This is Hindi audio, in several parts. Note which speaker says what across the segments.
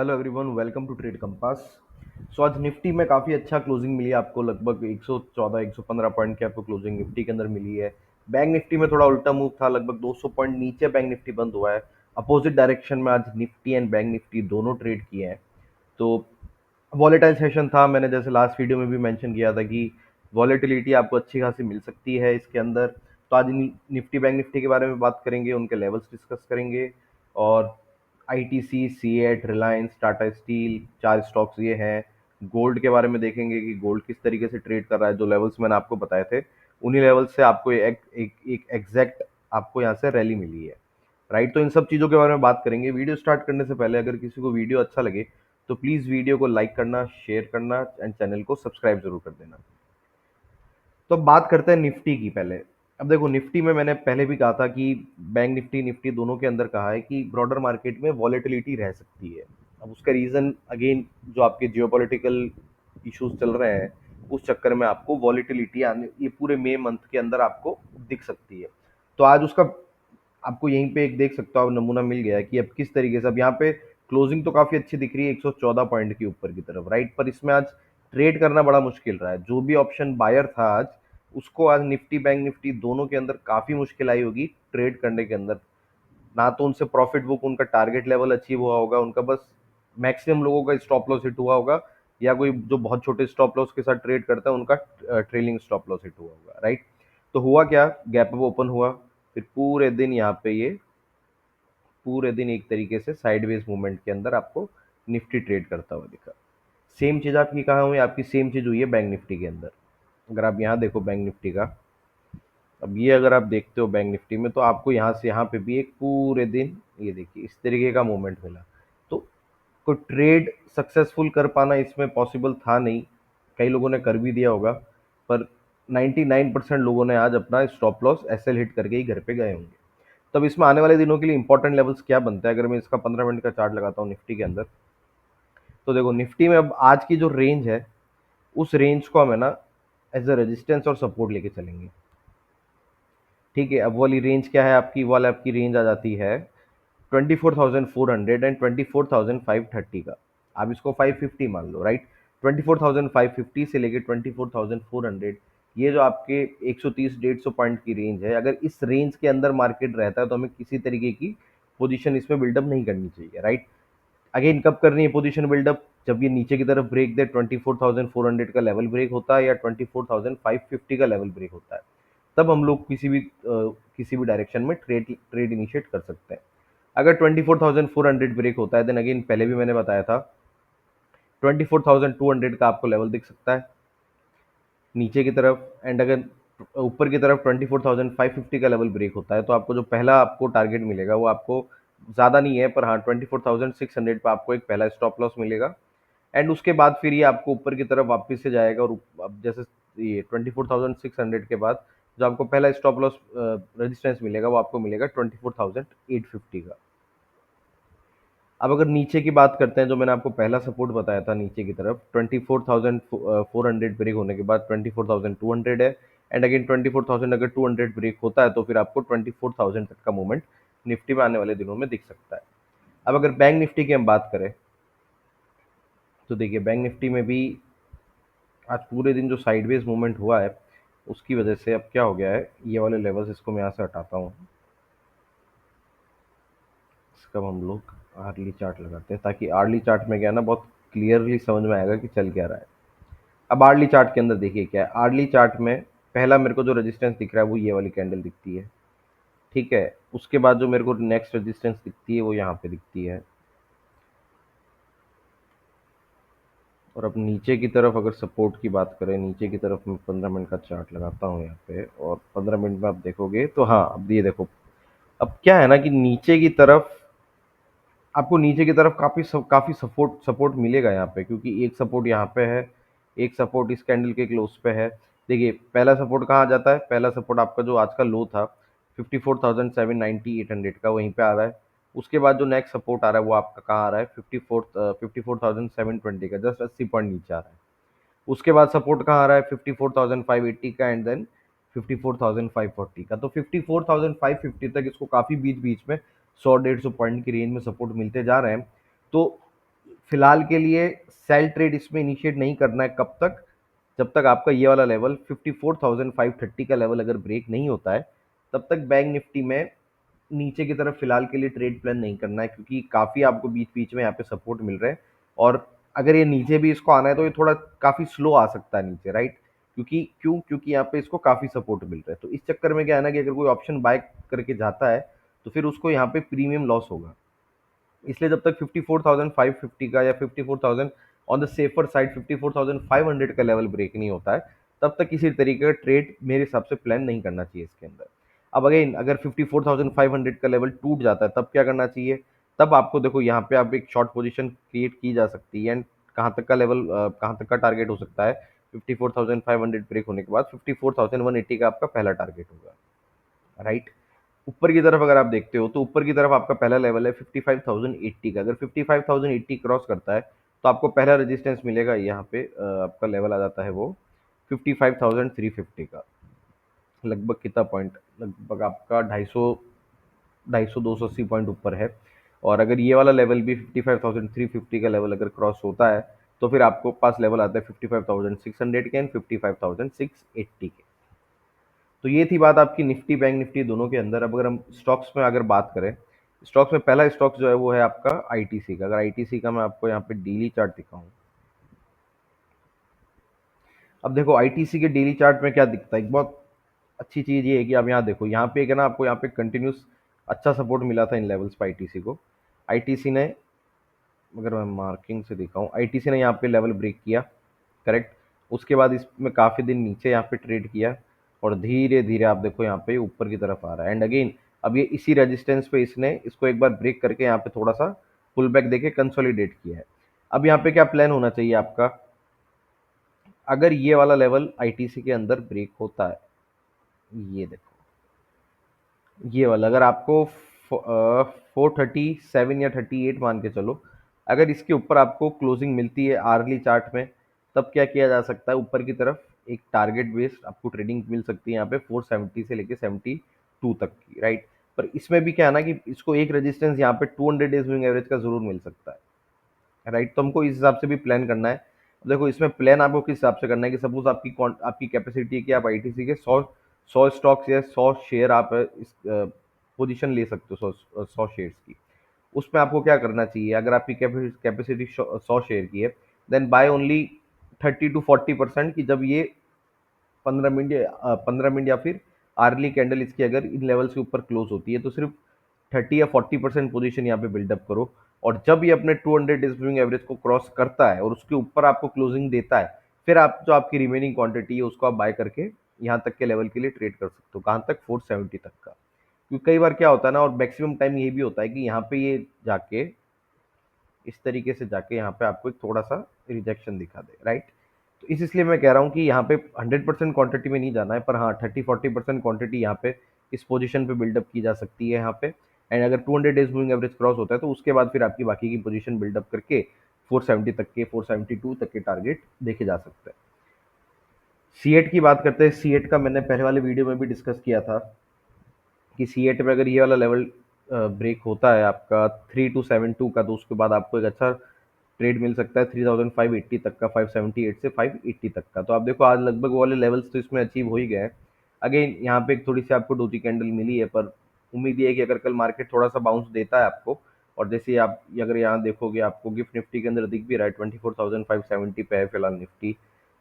Speaker 1: Hello everyone, welcome to trade compass. So आज निफ्टी में काफ़ी अच्छा क्लोजिंग मिली है आपको, लगभग 114 115 पॉइंट की आपको क्लोजिंग निफ्टी के अंदर मिली है। बैंक निफ्टी में थोड़ा उल्टा मूव था, लगभग 200 पॉइंट नीचे बैंक निफ्टी बंद हुआ है। अपोजिट डायरेक्शन में आज निफ्टी एंड बैंक निफ्टी दोनों ट्रेड किए हैं। तो वॉलेटाइल सेशन था, मैंने जैसे लास्ट वीडियो में भी मेंशन किया था कि वॉलेटिलिटी आपको अच्छी खासी मिल सकती है इसके अंदर। तो आज निफ्टी बैंक निफ्टी के बारे में बात करेंगे, उनके लेवल्स डिस्कस करेंगे। और ITC, CEAT, Reliance, Tata steel, चार स्टॉक्स ये हैं। गोल्ड के बारे में देखेंगे कि गोल्ड किस तरीके से ट्रेड कर रहा है। जो लेवल्स मैंने आपको बताए थे उन्हीं लेवल्स से आपको एक एग्जैक्ट आपको यहाँ से रैली मिली है। राइट, तो इन सब चीज़ों के बारे में बात करेंगे। वीडियो स्टार्ट करने से पहले अगर किसी को वीडियो अच्छा लगे तो प्लीज़ वीडियो को लाइक करना, शेयर करना एंड चैनल को सब्सक्राइब जरूर कर देना। तो अब बात करते हैं निफ्टी की पहले। अब देखो, निफ्टी में मैंने पहले भी कहा था कि बैंक निफ्टी निफ्टी दोनों के अंदर कहा है कि ब्रॉडर मार्केट में वॉलेटिलिटी रह सकती है। अब उसका रीज़न अगेन जो आपके जियोपॉलिटिकल इश्यूज चल रहे हैं, उस चक्कर में आपको वॉलेटिलिटी आने ये पूरे मई मंथ के अंदर आपको दिख सकती है। तो आज उसका आपको यहीं पे एक देख सकते हो आप, नमूना मिल गया है कि अब किस तरीके से। अब यहाँ पे क्लोजिंग तो काफी अच्छी दिख रही है 114 पॉइंट की ऊपर की तरफ, राइट। पर इसमें आज ट्रेड करना बड़ा मुश्किल रहा है। जो भी ऑप्शन बायर था आज, उसको आज निफ्टी बैंक निफ्टी दोनों के अंदर काफी मुश्किल आई होगी ट्रेड करने के अंदर। ना तो उनसे प्रॉफिट बुक, उनका टारगेट लेवल अचीव हुआ होगा, उनका बस मैक्सिमम लोगों का स्टॉप लॉस हिट हुआ होगा, या कोई जो बहुत छोटे स्टॉप लॉस के साथ ट्रेड करता है उनका ट्रेलिंग स्टॉप लॉस हिट हुआ होगा, राइट। तो हुआ क्या, गैप अप ओपन हुआ, फिर पूरे दिन यहाँ पे ये पूरे दिन एक तरीके से साइडवेज मूवमेंट के अंदर आपको निफ्टी ट्रेड करता हुआ दिखा। सेम चीज़ आपकी कहाँ हुई, आपकी सेम चीज़ हुई है बैंक निफ्टी के अंदर। अगर आप यहाँ देखो बैंक निफ्टी का, अब ये अगर आप देखते हो बैंक निफ्टी में, तो आपको यहाँ से यहाँ पे भी एक पूरे दिन ये देखिए इस तरीके का मूवमेंट मिला। तो कोई ट्रेड सक्सेसफुल कर पाना इसमें पॉसिबल था नहीं। कई लोगों ने कर भी दिया होगा, पर 99% लोगों ने आज अपना स्टॉप लॉस एसएल हिट करके ही घर पे गए होंगे। तब इसमें आने वाले दिनों के लिए इंपॉर्टेंट लेवल्स क्या बनता है, अगर मैं इसका 15 मिनट का चार्ट लगाता हूँ निफ्टी के अंदर, तो देखो निफ्टी में अब आज की जो रेंज है, उस रेंज को हम है ना एज अ रेजिस्टेंस और सपोर्ट लेके चलेंगे। ठीक है, अब वाली रेंज क्या है आपकी, वाला आपकी रेंज आ जाती है 24,400 एंड 24,530 का। आप इसको 550 मान लो, राइट। 24,550 से लेके 24,400, ये जो आपके 130 150 पॉइंट की रेंज है, अगर इस रेंज के अंदर मार्केट रहता है तो हमें किसी तरीके की पोजीशन इसमें बिल्डअप नहीं करनी चाहिए, राइट। अगेन कब करनी है पोजीशन बिल्डअप, जब ये नीचे की तरफ ब्रेक दे, 24,400 का लेवल ब्रेक होता है या 24,550 का लेवल ब्रेक होता है, तब हम लोग किसी भी डायरेक्शन में ट्रेड ट्रेड इनिशिएट कर सकते हैं। अगर 24,400 ब्रेक होता है, देन अगेन पहले भी मैंने बताया था 24,200 का आपको लेवल दिख सकता है नीचे की तरफ। एंड अगर ऊपर की तरफ 24,550 का लेवल ब्रेक होता है, तो आपको जो पहला आपको टारगेट मिलेगा वो आपको ज़्यादा नहीं है, पर हाँ 24,600 पे आपको एक पहला स्टॉप लॉस मिलेगा। एंड उसके बाद फिर ये आपको ऊपर की तरफ वापस से जाएगा, और अब जैसे ये 24,600 के बाद जो आपको पहला स्टॉप लॉस रेजिस्टेंस मिलेगा, वो आपको मिलेगा 24,850 का। अब अगर नीचे की बात करते हैं, जो मैंने आपको पहला सपोर्ट बताया था नीचे की तरफ, 24,400 ब्रेक होने के बाद 24,200 है। एंड अगेन 24,000 अगर 200 ब्रेक होता है, तो फिर आपको 24,000 तक का मूवमेंट निफ्टी में आने वाले दिनों में दिख सकता है। अब अगर बैंक निफ्टी की हम बात करें, तो देखिए बैंक निफ्टी में भी आज पूरे दिन जो साइडवेज मूवमेंट हुआ है, उसकी वजह से अब क्या हो गया है, ये वाले लेवल्स इसको मैं यहाँ से हटाता हूँ। इसका हम लोग आर्ली चार्ट लगाते हैं, ताकि आर्ली चार्ट में क्या है ना, बहुत क्लियरली समझ में आएगा कि चल क्या रहा है। अब आर्ली चार्ट के अंदर देखिए क्या है, आर्ली चार्ट में पहला मेरे को जो रेजिस्टेंस दिख रहा है वो ये वाली कैंडल दिखती है। ठीक है, उसके बाद जो मेरे को नेक्स्ट रेजिस्टेंस दिखती है वो यहाँ पे दिखती है। और अब नीचे की तरफ अगर सपोर्ट की बात करें, नीचे की तरफ मैं 15 मिनट का चार्ट लगाता हूँ यहाँ पे, और 15 मिनट में आप देखोगे तो हाँ, अब ये देखो, अब क्या है ना कि नीचे की तरफ आपको नीचे की तरफ काफी सपोर्ट सपोर्ट मिलेगा यहाँ पे, क्योंकि एक सपोर्ट यहाँ पे है, एक सपोर्ट इस कैंडल के क्लोज पे है। देखिए पहला सपोर्ट कहाँ आ जाता है, पहला सपोर्ट आपका जो आज का लो था 54,790 800 का, वहीं पे आ रहा है। उसके बाद जो नेक्स्ट सपोर्ट आ रहा है वो आपका कहाँ आ रहा है, 54,720 का, जस्ट 80 पॉइंट नीचे आ रहा है। उसके बाद सपोर्ट कहाँ आ रहा है, 54,580 का, एंड देन 54,540 का। तो 54,550 तक इसको काफी बीच बीच में 100 150 पॉइंट की रेंज में सपोर्ट मिलते जा रहे हैं। तो फिलहाल के लिए सेल ट्रेड इसमें इनिशिएट नहीं करना है। कब तक? जब तक आपका ये वाला लेवल 54,530 का लेवल अगर ब्रेक नहीं होता है, तब तक बैंक निफ्टी में नीचे की तरफ फिलहाल के लिए ट्रेड प्लान नहीं करना है, क्योंकि काफ़ी आपको बीच बीच में यहाँ पे सपोर्ट मिल रहा है। और अगर ये नीचे भी इसको आना है तो ये थोड़ा काफ़ी स्लो आ सकता है नीचे, राइट? क्योंकि यहाँ पे इसको काफ़ी सपोर्ट मिल रहा है। तो इस चक्कर में क्या है ना कि अगर कोई ऑप्शन बाय करके जाता है तो फिर उसको यहाँ पे प्रीमियम लॉस होगा। इसलिए जब तक 54,550 का या 54,000 ऑन द सेफर साइड 54,500 का लेवल ब्रेक नहीं होता है, तब तक किसी तरीके का ट्रेड मेरे हिसाब से प्लान नहीं करना चाहिए इसके अंदर। अब अगेन अगर 54,500 का लेवल टूट जाता है तब क्या करना चाहिए? तब आपको देखो यहाँ पे आप एक शॉर्ट पोजीशन क्रिएट की जा सकती है। एंड कहाँ तक का लेवल, कहाँ तक का टारगेट हो सकता है? 54,500 ब्रेक होने के बाद 54,180 का आपका पहला टारगेट होगा, राइट? ऊपर की तरफ अगर आप देखते हो तो ऊपर की तरफ आपका पहला लेवल है 55,080 का। अगर 55,080 क्रॉस करता है तो आपको पहला रेजिस्टेंस मिलेगा यहाँ पे, आपका लेवल आ जाता है वो 55,350 का। लगभग कितना पॉइंट, लगभग आपका 250 पॉइंट ऊपर है। और अगर ये वाला लेवल भी 55,350 का लेवल अगर क्रॉस होता है तो फिर आपको पास लेवल आता है 55,600 के एंड 55,680 के। तो ये थी बात आपकी निफ्टी बैंक निफ्टी दोनों के अंदर। अब अगर हम स्टॉक्स में अगर बात करें, स्टॉक्स में पहला स्टॉक जो है वो है आपका आईटीसी का। अगर आईटीसी का मैं आपको यहाँ पे डेली चार्ट दिखाऊं, अब देखो आईटीसी के डेली चार्ट में क्या दिखता है, एक बहुत अच्छी चीज़ ये है कि आप यहाँ देखो, यहाँ पे एक है ना आपको यहाँ पे कंटिन्यूस अच्छा सपोर्ट मिला था इन लेवल्स पे आईटीसी को। आईटीसी ने, अगर मैं मार्किंग से दिखाऊं, आईटीसी ने यहाँ पे लेवल ब्रेक किया, करेक्ट। उसके बाद इसमें काफ़ी दिन नीचे यहाँ पे ट्रेड किया और धीरे धीरे आप देखो यहाँ पे ऊपर की तरफ आ रहा है। एंड अगेन अब ये इसी रेजिस्टेंस पे इसने इसको एक बार ब्रेक करके यहाँ पे थोड़ा सा पुल बैक देके कंसोलिडेट किया है। अब यहाँ पे क्या प्लान होना चाहिए आपका? अगर ये वाला लेवल आईटीसी के अंदर ब्रेक होता है, ये देखो ये वाला, अगर आपको 437 या 38 मान के चलो, अगर इसके ऊपर आपको क्लोजिंग मिलती है आर्ली चार्ट में, तब क्या किया जा सकता है? ऊपर की तरफ एक टारगेट बेस्ड आपको ट्रेडिंग मिल सकती है यहाँ पे 470 से लेके 72 तक की, राइट? पर इसमें भी क्या है ना कि इसको एक रेजिस्टेंस यहाँ पे 200 डेज मूविंग एवरेज का जरूर मिल सकता है, राइट? तो हमको इस हिसाब से भी प्लान करना है। देखो इसमें प्लान आपको किस हिसाब से करना है कि सपोज आपकी कैपेसिटी है कि आप आईटीसी के 100 स्टॉक्स या 100 शेयर आप इस पोजीशन ले सकते हो, 100 शेयर्स की। उसमें आपको क्या करना चाहिए? अगर आपकी कैपेसिटी 100 शेयर की है, देन बाय ओनली 30 to 40%, की जब ये 15 मिनट या फिर आर्ली कैंडल इसकी अगर इन लेवल्स के ऊपर क्लोज होती है तो सिर्फ 30 या 40% पोजीशन यहाँ पे बिल्डअप करो। और जब ये अपने 200 डेज मूविंग एवरेज को क्रॉस करता है और उसके ऊपर आपको क्लोजिंग देता है, फिर आप जो आपकी रिमेनिंग क्वांटिटी है उसको आप बाय करके यहाँ तक के लेवल के लिए ट्रेड कर सकते हो। कहाँ तक? 470 तक का। क्योंकि कई बार क्या होता है ना, और मैक्सिमम टाइम ये भी होता है कि यहाँ पे ये जाके इस तरीके से जाके यहाँ पे आपको एक थोड़ा सा रिजेक्शन दिखा दे, राइट? तो इसलिए मैं कह रहा हूँ कि यहाँ पे 100% क्वांटिटी में नहीं जाना है, पर हाँ 30-40% क्वांटिटी यहाँ पे इस पोजीशन पे बिल्डअप की जा सकती है यहाँ पे। एंड अगर 200 डेज मूविंग एवरेज क्रॉस होता है तो उसके बाद फिर आपकी बाकी की पोजीशन बिल्डअप करके 470 तक के, 472 तक के टारगेट देखे जा सकते हैं। सीएट की बात करते हैं। सीएट का मैंने पहले वाले वीडियो में भी डिस्कस किया था कि सीएट में अगर ये वाला लेवल ब्रेक होता है आपका 3272 का, तो उसके बाद आपको एक अच्छा ट्रेड मिल सकता है 3580 तक का, 578 से 580 तक का। तो आप देखो आज लगभग वो वाले लेवल्स तो इसमें अचीव हो ही गए हैं। अगेन यहाँ पे एक थोड़ी सी आपको डोजी कैंडल मिली है, पर उम्मीद ये है कि अगर कल मार्केट थोड़ा सा बाउंस देता है आपको, और जैसे आप अगर यहाँ देखोगे आपको गिफ्ट निफ्टी के अंदर दिख भी रहा है 24,570 पे है फिलहाल निफ्टी।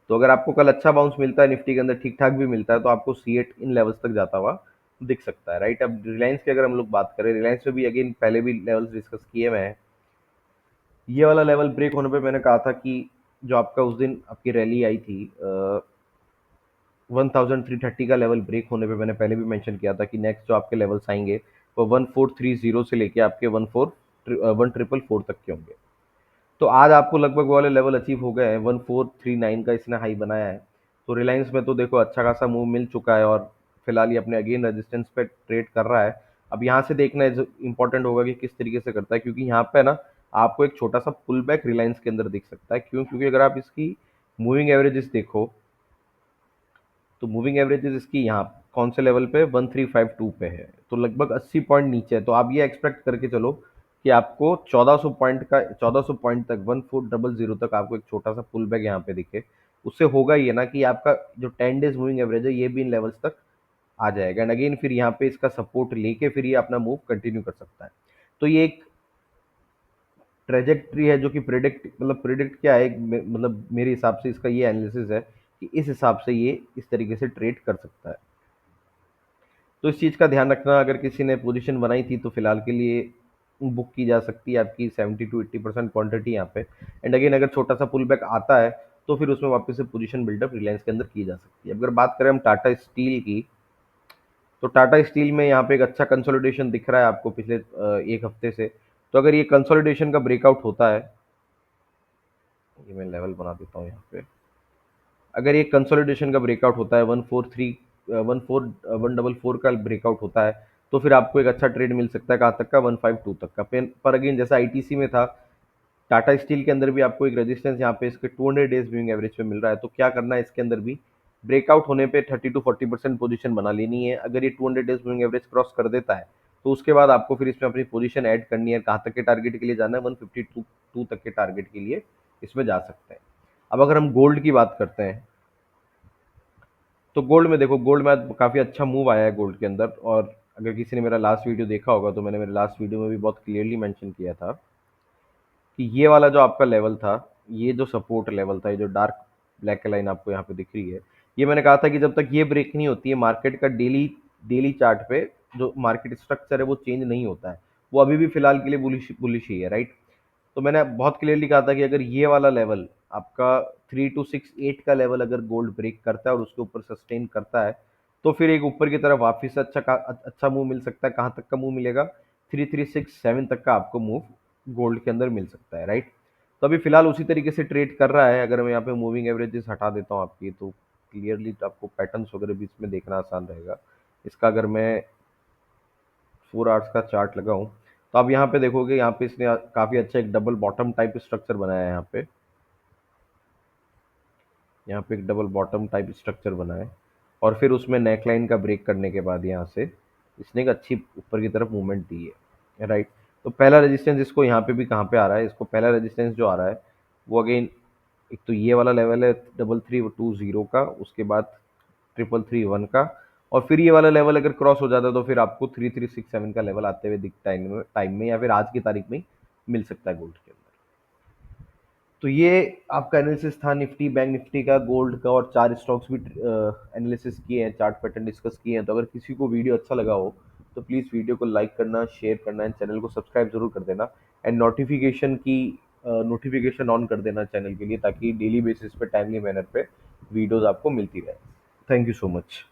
Speaker 1: तो अगर आपको कल अच्छा बाउंस मिलता है निफ्टी के अंदर, ठीक ठाक भी मिलता है, तो आपको सीएट इन लेवल्स तक जाता हुआ दिख सकता है, राइट? अब रिलायंस की अगर हम लोग बात करें, रिलायंस में भी अगेन पहले भी लेवल्स डिस्कस किए हुए हैं। ये वाला लेवल ब्रेक होने पे मैंने कहा था कि जो आपका उस दिन आपकी रैली आई थी 1330 का लेवल ब्रेक होने पे मैंने पहले भी मेंशन किया था कि नेक्स्ट जो आपके लेवल्स आएंगे वो 1430 से लेके आपके 14 तक के होंगे। तो आज आपको लगभग वो वाले लेवल अचीव हो गए हैं। 1439 का इसने हाई बनाया है। तो रिलायंस में तो देखो अच्छा खासा मूव मिल चुका है और फिलहाल ये अपने अगेन रेजिस्टेंस पे ट्रेड कर रहा है। अब यहाँ से देखना इंपॉर्टेंट होगा कि किस तरीके से करता है, क्योंकि यहाँ पे ना आपको एक छोटा सा पुल बैक रिलायंस के अंदर दिख सकता है। क्यों? क्योंकि अगर आप इसकी मूविंग एवरेजेस देखो तो मूविंग एवरेजेस इसकी यहाँ कौन से लेवल पे 1352 पे है, तो लगभग 80 पॉइंट नीचे है। तो आप ये एक्सपेक्ट करके चलो कि आपको 1400 पॉइंट तक 1400 तक आपको एक छोटा सा पुल बैक यहाँ पे दिखे। उससे होगा ये ना कि आपका जो 10 डेज मूविंग एवरेज है ये भी इन लेवल्स तक आ जाएगा, एंड अगेन फिर यहाँ पे इसका सपोर्ट लेके फिर ये अपना मूव कंटिन्यू कर सकता है। तो ये एक ट्रेजेक्ट्री है जो कि प्रिडिक्ट क्या है, मतलब मेरे हिसाब से इसका ये एनालिसिस है कि इस हिसाब से ये इस तरीके से ट्रेड कर सकता है। तो इस चीज़ का ध्यान रखना, अगर किसी ने पोजीशन बनाई थी तो फिलहाल के लिए बुक की जा सकती है आपकी 70 to 80% क्वांटिटी यहाँ पे। एंड अगेन अगर छोटा सा पुल बैक आता है तो फिर उसमें वापस से पोजीशन बिल्डअप रिलायंस के अंदर की जा सकती है। अगर बात करें हम टाटा स्टील की, तो टाटा स्टील में यहाँ पे एक अच्छा कंसोलिडेशन दिख रहा है आपको पिछले एक हफ्ते से। तो अगर ये कंसोलिडेशन का ब्रेकआउट होता है, ये मैं लेवल बना देता हूँ यहाँ पे, अगर ये कंसोलिडेशन का ब्रेकआउट होता है 144 का ब्रेकआउट होता है तो फिर आपको एक अच्छा ट्रेड मिल सकता है, कहाँ तक का, 152 तक का पेन पर। अगेन जैसा आईटीसी में था, टाटा स्टील के अंदर भी आपको एक रेजिस्टेंस यहाँ पे इसके 200 डेज मूविंग एवरेज पे मिल रहा है। तो क्या करना है इसके अंदर भी, ब्रेकआउट होने पे 30 to 40% पोजीशन बना लेनी है। अगर ये 200 डेज मूविंग एवरेज क्रॉस कर देता है तो उसके बाद आपको फिर इसमें अपनी पोजीशन ऐड करनी है। कहाँ तक के टारगेट के लिए जाना है, 152 तक के टारगेट के लिए इसमें जा सकते हैं। अब अगर हम गोल्ड की बात करते हैं, तो गोल्ड में देखो, गोल्ड में काफ़ी अच्छा मूव आया है गोल्ड के अंदर। और अगर किसी ने मेरा लास्ट वीडियो देखा होगा तो मैंने मेरे लास्ट वीडियो में भी बहुत क्लियरली मेंशन किया था कि ये वाला जो आपका लेवल था, ये जो सपोर्ट लेवल था, ये जो डार्क ब्लैक लाइन आपको यहाँ पे दिख रही है, ये मैंने कहा था कि जब तक ये ब्रेक नहीं होती है मार्केट का डेली डेली चार्ट पे जो मार्केट स्ट्रक्चर है वो चेंज नहीं होता है। वो अभी भी फिलहाल के लिए बुलिश बुलिश ही है, राइट। तो मैंने बहुत क्लियरली कहा था कि अगर ये वाला लेवल आपका 3268 का लेवल अगर गोल्ड ब्रेक करता है और उसके ऊपर सस्टेन करता है तो फिर एक ऊपर की तरफ वापस से अच्छा मूव मिल सकता है। कहाँ तक का मूव मिलेगा, 3367 तक का आपको मूव गोल्ड के अंदर मिल सकता है, राइट। तो अभी फिलहाल उसी तरीके से ट्रेड कर रहा है। अगर मैं यहाँ पे मूविंग एवरेजेस हटा देता हूँ आपकी, तो क्लियरली आपको पैटर्न्स वगैरह भी इसमें देखना आसान रहेगा। इसका अगर मैं 4 आवर्स का चार्ट लगाऊं तो आप यहाँ पे देखोगे, यहाँ पे इसने काफ़ी अच्छा एक डबल बॉटम टाइप स्ट्रक्चर बनाया है। यहाँ पे एक डबल बॉटम टाइप स्ट्रक्चर बना है और फिर उसमें नेकलाइन का ब्रेक करने के बाद यहाँ से इसने एक अच्छी ऊपर की तरफ मूवमेंट दी है, राइट। तो पहला रेजिस्टेंस इसको यहाँ पे भी कहाँ पे आ रहा है, इसको पहला रेजिस्टेंस जो आ रहा है वो अगेन एक तो ये वाला लेवल है 3320 का, उसके बाद 3331 का, और फिर ये वाला लेवल अगर क्रॉस हो जाता है तो फिर आपको 3367 का लेवल आते हुए दिखता है टाइम में या फिर आज की तारीख में मिल सकता है गोल्ड के अंदर। तो ये आपका एनालिसिस था निफ्टी बैंक निफ्टी का, गोल्ड का, और चार स्टॉक्स भी एनालिसिस किए हैं, चार्ट पैटर्न डिस्कस किए हैं। तो अगर किसी को वीडियो अच्छा लगा हो तो प्लीज़ वीडियो को लाइक करना, शेयर करना एंड चैनल को सब्सक्राइब जरूर कर देना। एंड नोटिफिकेशन ऑन कर देना चैनल के लिए, ताकि डेली बेसिस पे टाइमली मैनर पे वीडियोस आपको मिलती रहे। Thank you so much.